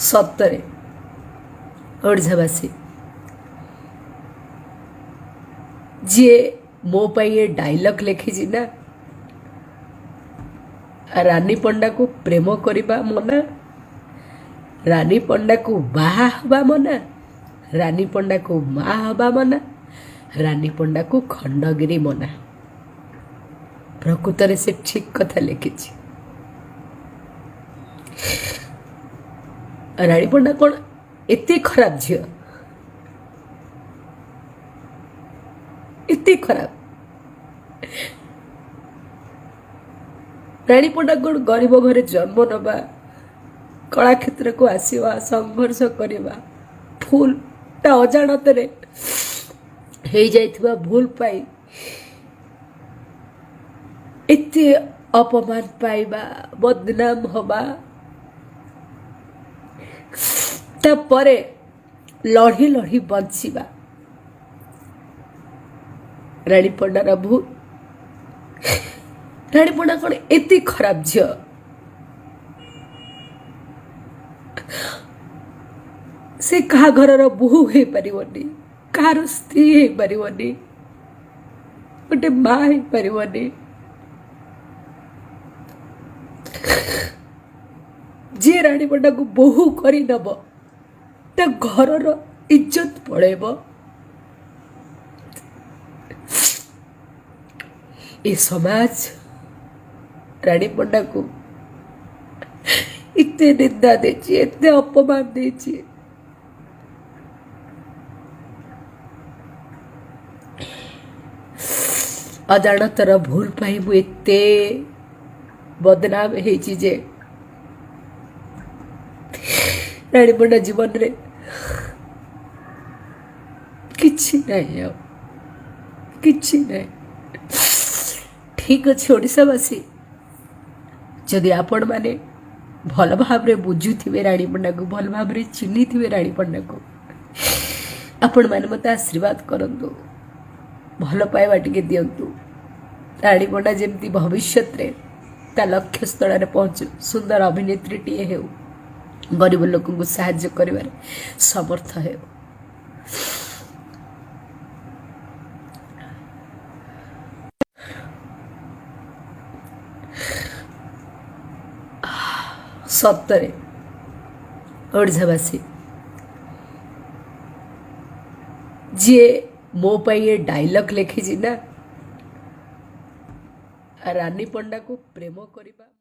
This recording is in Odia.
ସତରେ ଓଡ଼ିଶାବାସୀ ଯିଏ ମୋ ପାଇଁ ଏ ଡାଇଲଗ ଲେଖିଛି ନା, ରାନୀ ପଣ୍ଡାକୁ ପ୍ରେମ କରିବା ମନା, ରାନୀ ପଣ୍ଡାକୁ ବାହା ହେବା ମନା, ରାନୀ ପଣ୍ଡାକୁ ମା ହେବା ମନା, ରାନୀ ପଣ୍ଡାକୁ ଖଣ୍ଡଗିରି ମନା। ପ୍ରକୃତରେ ସେ ଠିକ କଥା ଲେଖିଛି। ରାଣୀ ପଣ୍ଡା କ'ଣ ଏତେ ଖରାପ ଝିଅ? ଏତେ ଖରାପ? ରାଣୀ ପଣ୍ଡା କ'ଣ ଗରିବ ଘରେ ଜନ୍ମ ନେବା, କଳାକ୍ଷେତ୍ରକୁ ଆସିବା, ସଂଘର୍ଷ କରିବା, ଭୁଲ ତା ଅଜାଣତରେ ହେଇଯାଇଥିବା ଭୁଲ ପାଇଁ ଏତେ ଅପମାନ ପାଇବା, ବଦନାମ ହବା, ତାପରେ ଲଢ଼ି ଲଢ଼ି ବଞ୍ଚିବା ରାଣୀ ପଣ୍ଡାର ଭୁଲ। ରାଣୀ ପଣ୍ଡା କ'ଣ ଏତେ ଖରାପ ଝିଅ? ସେ କାହା ଘରର ବୋହୂ ହେଇପାରିବନି, କାହାର ସ୍ତ୍ରୀ ହେଇପାରିବନି, ଗୋଟେ ମା ହେଇପାରିବନି। ଯିଏ ରାଣୀ ପଣ୍ଡାକୁ ବୋହୂ କରି ନେବ ତା ଘରର ଇଜ୍ଜତ ପଳେଇବ। ଏ ସମାଜ ରାଣୀ ପଣ୍ଡାକୁ ଏତେ ନିନ୍ଦା ଦେଇଛି, ଏତେ ଅପମାନ ଦେଇଛି। ଅଜାଣତର ଭୁଲ ପାଇଁ ମୁଁ ଏତେ ବଦନାମ ହେଇଛି ଯେ ରାଣୀ ପଣ୍ଡା ଜୀବନରେ କିଛି ନାହିଁ, ଆଉ କିଛି ନାହିଁ। ଠିକ ଅଛି ଓଡ଼ିଶାବାସୀ, ଯଦି ଆପଣମାନେ ଭଲ ଭାବରେ ବୁଝୁଥିବେ ରାଣୀ ପଣ୍ଡାକୁ, ଭଲ ଭାବରେ ଚିହ୍ନିଥିବେ ରାଣୀ ପଣ୍ଡାକୁ, ଆପଣମାନେ ମୋତେ ଆଶୀର୍ବାଦ କରନ୍ତୁ, ଭଲ ପାଇବା ଟିକେ ଦିଅନ୍ତୁ। ରାଣୀ ପଣ୍ଡା ଯେମିତି ଭବିଷ୍ୟତରେ ତା ଲକ୍ଷ୍ୟସ୍ଥଳରେ ପହଞ୍ଚୁ, ସୁନ୍ଦର ଅଭିନେତ୍ରୀଟିଏ ହେଉ, ଗରିବ ଲୋକଙ୍କୁ ସାହାଯ୍ୟ କରିବାରେ ସମର୍ଥ ହେଉ। ସତରେ ଓଡ଼ିଶାବାସୀ ଯିଏ ମୋ ପାଇଁ ଏ ଡାଇଲଗ ଲେଖିଛି ନା, ରାନୀ ପଣ୍ଡାକୁ ପ୍ରେମ କରିବା